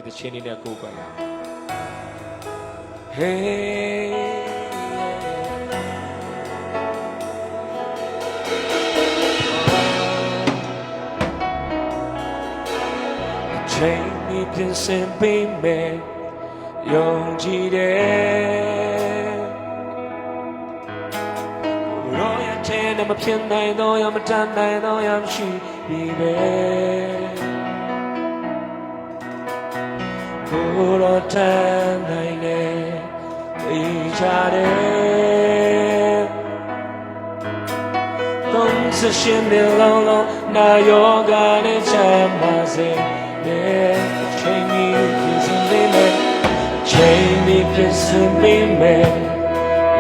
ဒီသချင်းလေးနဲ့ကိုယ်ပိုင်ရအောင် Hey Change me this and be me Young G Roya Ten I'm a pin I know I'm a tan I know I'm she baby Put on tan I know each other Don't say she me long now you're gonna change my say Change me this and be me Change me this and be me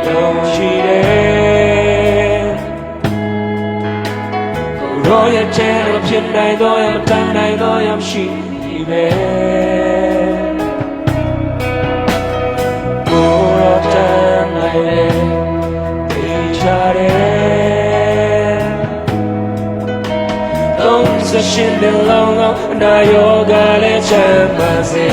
Young G Roya Ten I'm a pin I know I'm a tan I know I'm she baby She been long now you're gonna change my say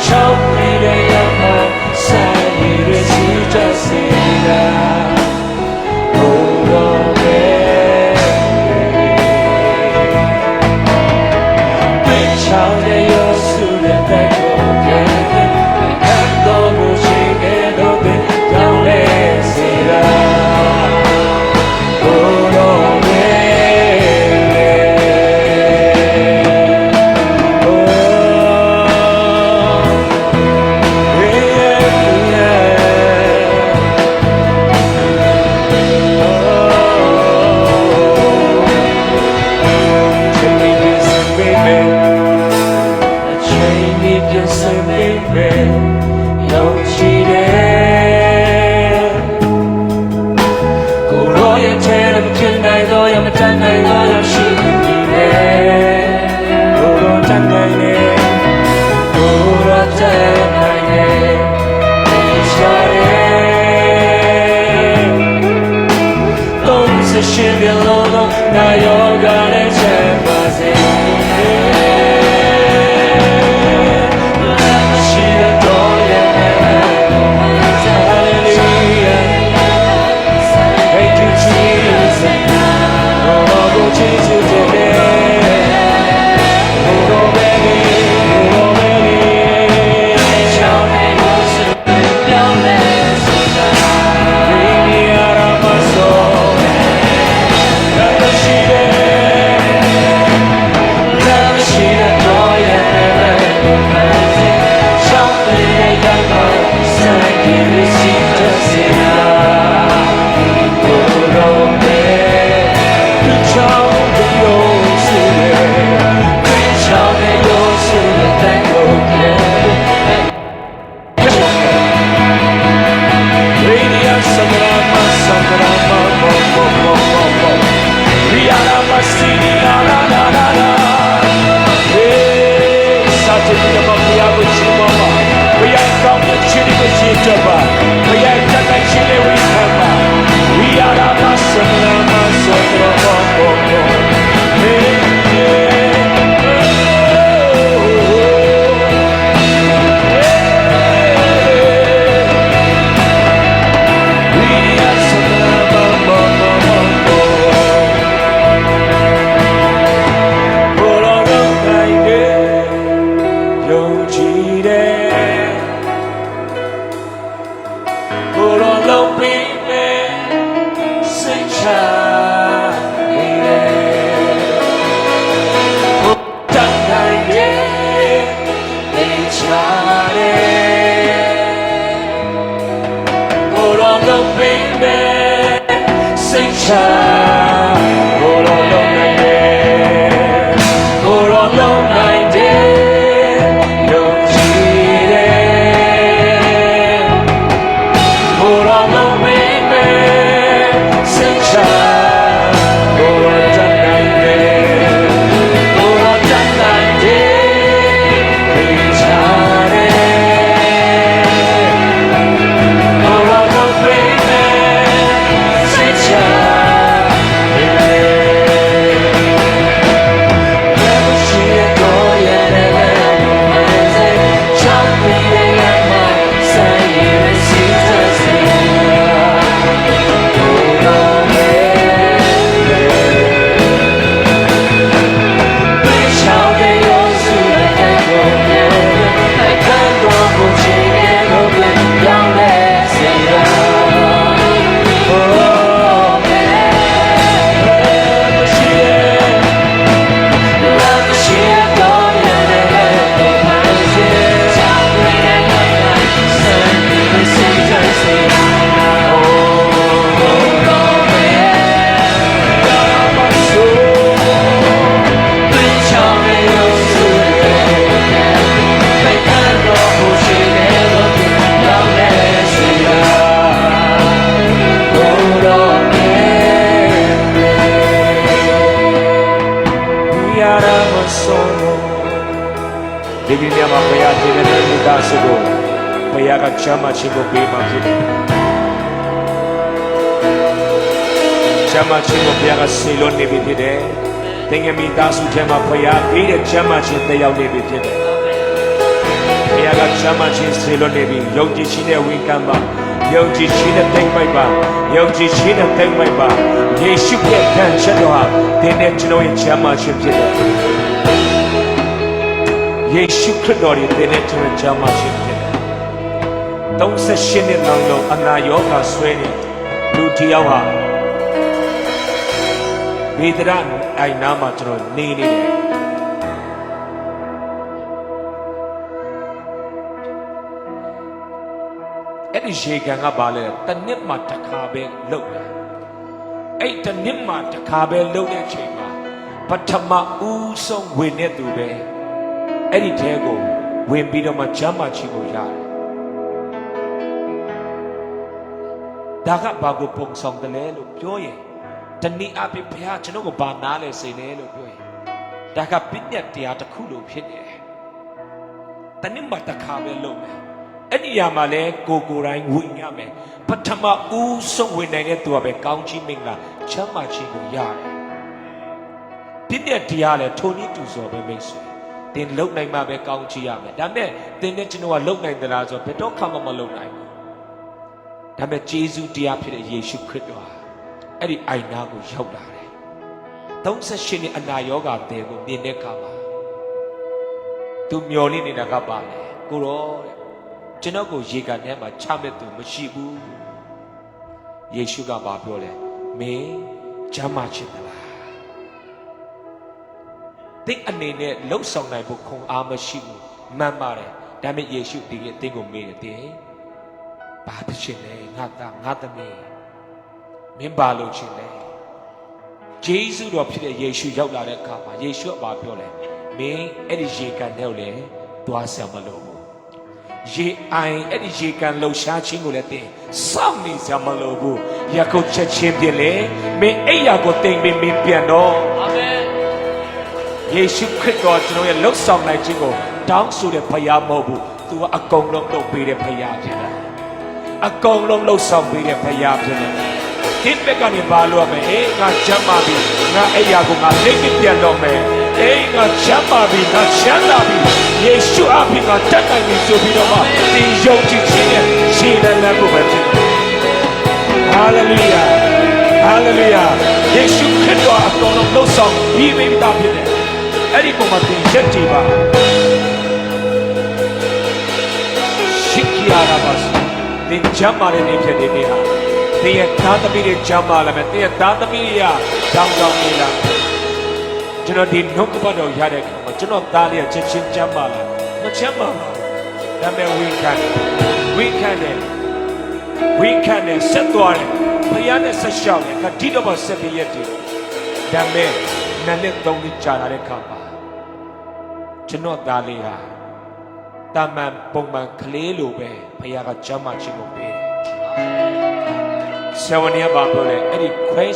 Show me the young man side you see just say that hold on baby Which out the your suit and that go together and go pushing it open down there say that She been long now you're gonna change my say She adore you Hallelujah Thank you Jesus Oh go change you today Oh baby Oh baby Shout me what's it Bring me out of my soul Yaramasono Divinia Maya Dinner Dasugo Mayaga Chama Chigo Bima Chama Chigo Piaga Silo Nibide Tingami Dasu Chama Paya Ida Chama Chitaya Nibide Mayaga Chama Silo Nibi Yogi China Winkamba Yogi China Take My Bar Yogi China Take My Bar Yeshu Kan Shadow Dinetino Chama Chitida Yeshu Kridori Dinetino Chama Chitida Don't say shit in Lolo Anayoka Sweeney Lutiawa Vidran Ainamatro Nini Eddie Shagan Abale, the Nipma Takabe Lola. Eight the Nipma Takabe Lola Chamber, but Tama Uso Winetube. Eddie Tego, when Bidoma Chama Chibuya. Daga Bago Pong Song the Lelo, Joy. The Ni Api Piachano Banale Senelo Joy. Daga Pinya Tiata Kulu Pine. The Nimba Takabe Lola. Any Yamale, Gogorai, Winyame, Patama Uso Winane to a County Mingla, Chama Chigo Yare. Pinya Tiale, Tony to Zobe Mason. Then look like Mabe County Yame. Dame, then let you know a look like the Lazo, but don't come on alone. Dame Jesu Diapia Yeshu Kridwa. Eddie Ainago Yodare. Don't say Shini and Nayoga, they will be Nekama. To Myolin in a Gabale, Guru. Jinago Yiga Nema Chametu Mashibu Yeshuga Babole Me Jamachindala. Think a name low song I book on Amashibu Mamare, damn it Yeshu dig it thing of me a day. Babachine, Nata me. Mimbalo Chile. Jesu Ropida Yeshu Yola Kama, Yeshu Babole, me Eddie Jika Nele, Dwasamalo. Ye I Eddie Jikan Low Shachingulete, some is Yamalobu, Yako Chachimdele, may Ayago think me piano. Amen. Ye should quit God to know a low song like Jingo, down to the Payamobu, to a Gonglo no be the Payapina. A Gonglo low song be the Payapina. Hit Megani Balo, eh, not Jamabi, not Ayago, not taking piano man. Ei nga chamabi nga chanabi Yeshu api nga tata ni sobinoma Di yongji chine chine lepo bete Hallelujah Hallelujah Yeshu Kridwa akonom no song Bibi bitapine Eri koma tin yetti ba Shiki arabas Din chamare ne phete ne ha Din ye dadami de chamala me Din ye dadami ya dang dang ni la General did not go to Yadek, but you're not Dalia, Chichin Jamala, but Jamala. That means we can set to our Payana Sashal, a deed of a Sepieti. That means Nanet don't need Jana Kapa. General Dalia, that man Bongman Kalelube, Payaga Jama Chimope. Savania Babole, Eddie Quay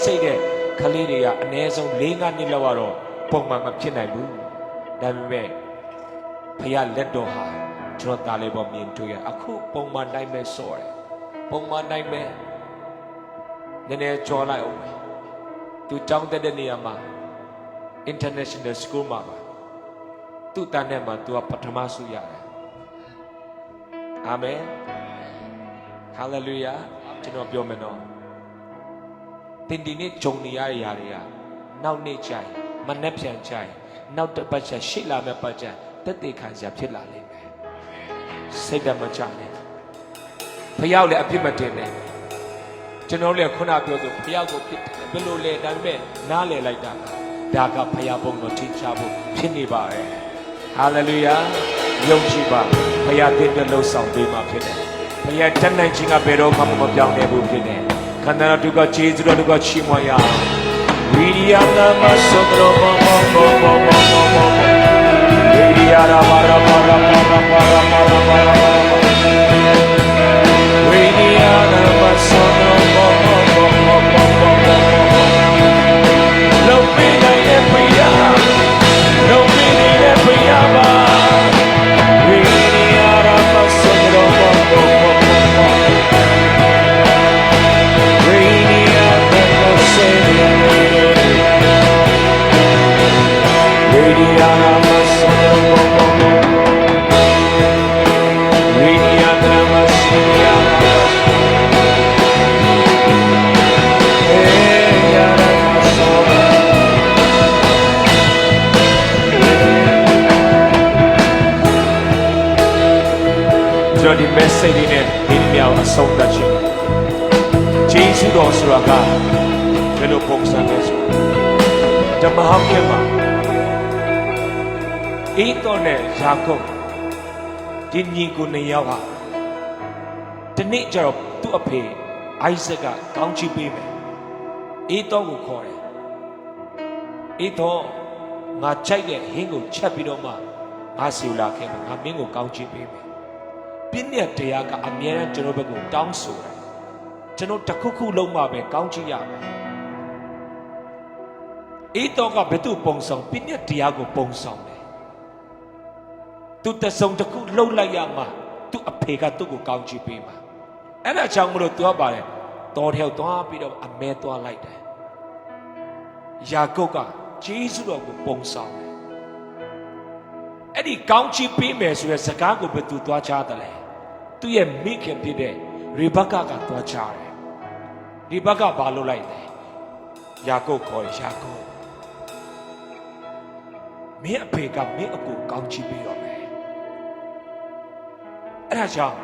Kaleria, and Ezon Linga Nilawaro. Pongman of Chinaibu, Dame Paya Ledoha, Trot Dalebom into ya, a cool Pongman Nightmare Sore, Pongman Nightmare, then a Jola away to Town the Niama, International School Mama, to Tanema to a Patamasu Yara. Amen. Hallelujah. Chino Biomeno. Tindini Jonia Yaria, now nature. Manapsian chai, now the Bacha Shila Mapaja, that they can't have Chilla. Say them a chane. Payale Apimatene. Genolia Kunago, Piago Pit, below lay than men, Nale like that. Daga Payabongo Tichabu, Piniba. Hallelujah. Yoshiba, Payatin the low sound Bima Pine. Payatan Ninja Bero Papa Young Nebu Pine. Kanana to got cheese to got Chimoya. Vidiana Masodro Vidiana Mara Mara Mara Mara Mara Mara Vidiana Masodro Lopina Epiya ကျွန်တော်ဒီ message လေးနဲ့ဒီမြောက်အဆုံးသတ်ခြင်းဂျေဇုတော်ဆိုတာကဘယ်လိုပုံစံလဲဆိုဓမ္မဟောင်းထဲမှာအေးတော်နဲ့ယာကုပ်ဒီညီကိုနှစ်ယောက်ဟာဒီနေ့ကျတော့သူ့အဖေအိုက်ဇက်ကကောင်းချီးပေးမယ်အေးတော်ကိုခေါ်တယ်အေးတော်ငါကြိုက်တဲ့ဟင်းကိုချက်ပြီးတော့မှငါစီလာခဲ့မယ်ငါမင်းကိုကောင်းချီးပေးမယ်ပြည့်တဲ့တရားကအမြဲတမ်းကျွန်တော်ဘက်ကိုတောင်းဆိုတယ်ကျွန်တော်တစ်ခုခုလုံးမှပဲကောင်းချီးရမယ်အေးတော်ကဘယ်သူပုံဆောင်ပြည့်တဲ့တရားကိုပုံဆောင်တယ်သူတဆုံတစ်ခုလှုပ်လိုက်ရမှသူ့အဖေကသူ့ကိုကောင်းချီးပေးမှာအဲ့ဒါကြောင့်မလို့သူကပါတယ်တော်ထဲသွားပြီးတော့အမဲသွားလိုက်တယ်ယာကုပ်ကဂျေဇုတော်ကိုပုံဆောင်တယ်အဲ့ဒီကောင်းချီးပေးမယ်ဆိုတဲ့စကားကိုဘယ်သူသွားချတယ်လဲသူ့ရဲ့မိခင်ဖြစ်တဲ့ရေဘက္ကသွားချတယ်ရေဘက္ကဘာလုပ်လိုက်လဲယာကုပ်ခေါ်တယ်ယာကုပ်မင်းအဖေကမင်းအကိုကောင်းချီးပေးတော့မယ်အဲ့ဒါကြောင့်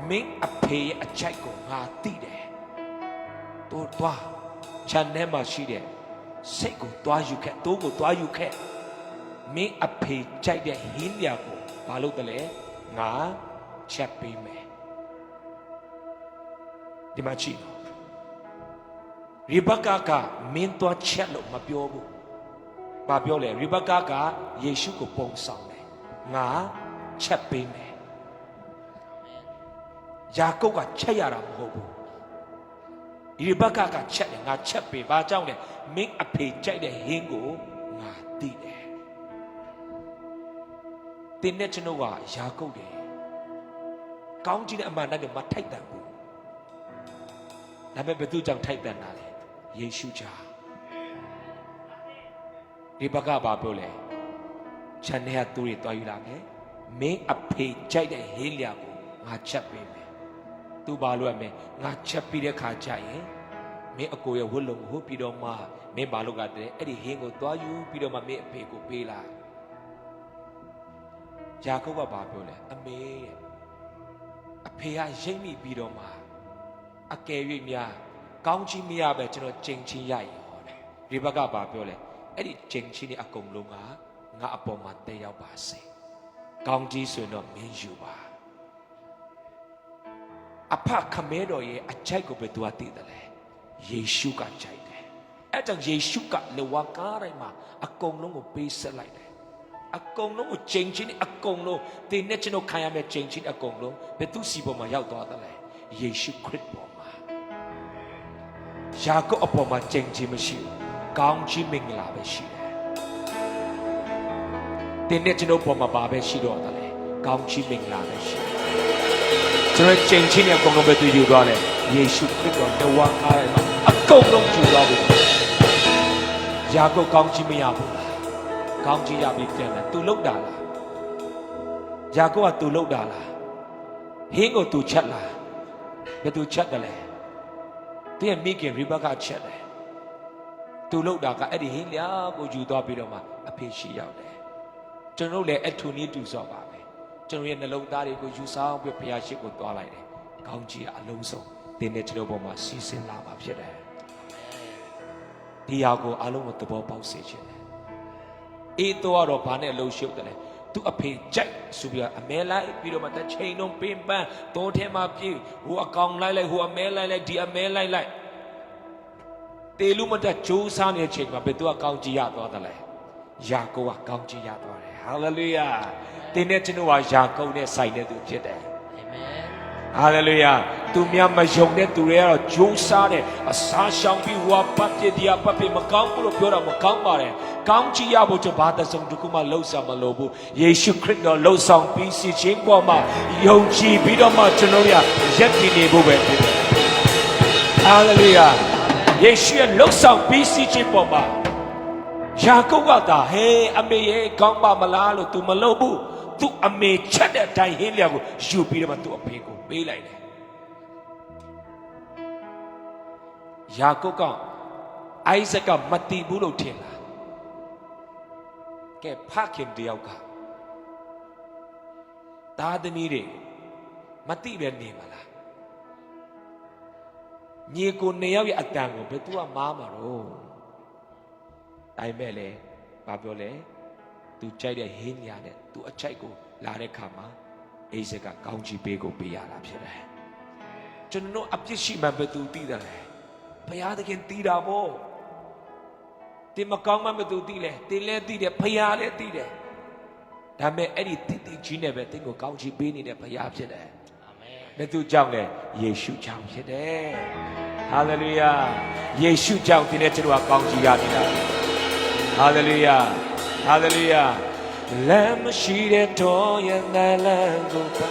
မင်းအဖေရဲ့အချိုက်ကိုငါသိတယ်တို့သွားခြံထဲမှာရှိတဲ့စိတ်ကိုသွားယူခဲ့တိုးကိုသွားယူခဲ့မင်းအဖေကြိုက်တဲ့ဟင်းလျာကိုဘာလို့တလဲငါချက်ပေးမယ်ဒီမှာကြည့်ရေဘက္ကမင်းသွားချက်လို့မပြောဘူးဘာပြောလဲရေဘက္ကယေရှုကိုပုံဆောင်တယ်ငါချက်ပေးမယ်ယာကုပ်ကချက်ရတာမဟုတ်ဘူးရေဘက္ကချက်တယ်ငါချက်ပေးဘာကြောင့်လဲမင်းအဖေကြိုက်တဲ့ဟင်းကိုငါသိတယ်တင်းနဲ့ကျွန်တော်ကယာကုပ်တယ်ကောင်းကြီးတဲ့အမှန်တကယ်မထိုက်တန်ဘူးဒါပေမဲ့ဘယ်သူကြောင့်ထိုက်တန်တာလဲယေရှုကြောင့်ဒီဘက်ကဘာပြောလဲခြံထဲကသူတွေတွားယူလာမယ်မင်းအဖေကြိုက်တဲ့ဟင်းလျာကိုငါချက်ပေးမယ်သူဘာလို့ရမလဲငါချက်ပြီးတဲ့ခါကျရင်မင်းအကိုရဲ့ဝတ်လုံကိုပြီးတော့မှမင်းဘာလို့ကတည်းအဲ့ဒီဟင်းကိုတွားယူပြီးတော့မှမင်းအဖေကိုပေးလာယာကုပ်ကဘာပြောလဲအမေရဲ့အဖေကရိပ်မိပြီးတော့မှအကယ်၍များကောင်းချီးမရပဲကျွန်တော်ကြိမ်ချင်းရရင်ဟောတယ်ဒီဘက်ကဘာပြောလဲအဲ့ဒီကြိမ်ချင်းတွေအကုန်လုံးကငါအပေါ်မှာတက်ရောက်ပါစေကောင်းကြီးဆိုရင်တော့မင်းယူပါအဖခမဲတော်ရဲ့အချိုက်ကိုပဲသူကသိတယ်လေယေရှုကကြိုက်တယ်အဲ့ကြောင့်ယေရှုကလေဝါကားတိုင်းမှာအကုန်လုံးကိုပေးဆက်လိုက်တယ်အကုန်လုံးကိုကြိမ်ချင်းအကုန်လုံးတင်းနဲ့ကျွန်တော်ခံရမယ့်ကြိမ်ချင်းအကုန်လုံးဘယ်သူစီပေါ်မှာရောက်သွားတယ်လဲယေရှုခရစ်ပေါ်မှာယာကုပ်အပေါ်မှာကြိမ်ချင်းမရှိဘူးကောင်းချီးမင်္ဂလာပဲရှိတယ်တင်းနဲ့ကျွန်တော်ပေါ်မှာဘာပဲရှိတော့တယ်လဲကောင်းချီးမင်္ဂလာပဲရှိတယ်ကျွန်တော်ကြိမ်ချင်းအကုန်လုံးပဲသူယူသွားတယ်ယေရှုခရစ်တော်တဝါကားတယ်မှာအကုန်လုံးယူသွားပြီယာကုပ်ကောင်းချီးမရဘူးကောင်းချီးရပြီးပြန်လာသူလှုပ်တာလားယာကုပ်ကသူလှုပ်တာလားဟင်းကိုသူချက်လားဘယ်သူချက်တယ်လဲသူရဲ့မိခင်ရိဘက္ကချက်တယ်သူလှုပ်တာကအဲ့ဒီဟင်းလျာကိုယူသွားပြီးတော့မှအဖေရှိရောက်တယ်ကျွန်တော်လည်းအထူနည်းတူစောပါပဲကျွန်တော်ရဲ့နှလုံးသားတွေကိုယူဆောင်ပြီးဘုရားရှိခိုးသွားလိုက်တယ်ကောင်းချီးအလုံးစုံတင်းတဲ့ကျွန်တော်ပေါ်မှာစီးဆင်းလာမှာဖြစ်တယ်ဒီဟာကိုအလုံးကိုသဘောပေါက်စေခြင်းတယ်အေးတော့တော့ဘာနဲ့အလုံးရှုပ်တယ်လဲသူအဖေကြိုက်ဆိုပြီးအမဲလိုက်ပြီးတော့မှတစ်ချိန်လုံးပင်ပန်းတောထဲမှာပြေးဟိုအကောင်လိုက်ဟိုအမဲလိုက်ဒီအမဲလိုက်တေလူမတက်ဂျိုးစားနေတဲ့ချိန်မှာဘယ်သူကကောင်းကြီးရသွားတယ်လဲယာကုပ်ကကောင်းကြီးရသွားတယ်ဟာလေလုယာတင်းနဲ့ကျွန်တော်ကယာကုပ်နဲ့ဆိုင်တဲ့သူဖြစ်တယ်အာမင်ဟာလေလုယာသူများမယုံတဲ့သူတွေကတော့ဂျိုးစားတယ်အစားရှောင်ပြီးဝါပတ်ပြဒီအပတ်ပြမကောင်းဘူးလို့ပြောတာမကောင်းပါတယ်ကောင်းချီးရဖို့ကျွန်ဘာတစုံတစ်ခုမှလှုပ်ဆောင်မလို့ဘူးယေရှုခရစ်တော်လှုပ်ဆောင်ပြီးစီခြင်းပေါ်မှာယုံကြည်ပြီးတော့မှကျွန်တော်ရရက်တည်နေဖို့ပဲဖြစ်တယ်ဟာလေလုယာယေရှုရဲ့လှုပ်ဆောင်ပြီးစီခြင်းပေါ်မှာယာကုပ်ကသာဟေးအမေရဲ့ကောင်းပါမလားလို့ तू မလုပ်ဘူး तू အမေချက်တဲ့အတိုင်းဟင်းလျာကိုယူပြီးတော့မှ तू အဖေကိုပေးလိုက်တယ်ယာကုပ်ကအိုက်ဇက်ကမတည်ဘူးလို့ထင်လားကဲဖခင်တယောက်ကသားသမီးတွေမ တိပဲနေပါလားညီကို2ယောက်ရဲ့အတန်ကိုဘယ်သူကမားမှာတော့တိုင်မဲ့လေဘာပြောလဲသူကြိုက်တဲ့ဟင်းညာနဲ့သူအချိုက်ကိုလာတဲ့ခါမှာအိဇက်ကကောင်းချီးပေးကိုပေးရတာဖြစ်တယ်ကျွန်တော်အပြစ်ရှိမှဘယ်သူသိတယ်လဲဘုရားသခင်သိတာပေါ့တင်မကောင်းမှဘယ်သူသိလဲတင်လည်းသိတယ်ဘုရားလည်းသိတယ်ဒါပေမဲ့အဲ့ဒီတည်တည်ကြီးနဲ့ပဲတင်ကိုကောင်းချီးပေးနေတဲ့ဘုရားဖြစ်တယ်အာမင်ဘယ်သူကြောင့်လဲယေရှုကြောင့်ဖြစ်တယ်ဟာလေလုယာယေရှုကြောင့်တင်တဲ့ကျွန်တော်ကကောင်းချီးရနေတာဟာလေလုယာဟာလေလုယာလမ်းမရှိတဲ့တော်ရဲ့နိုင်လမ်းကိုပါ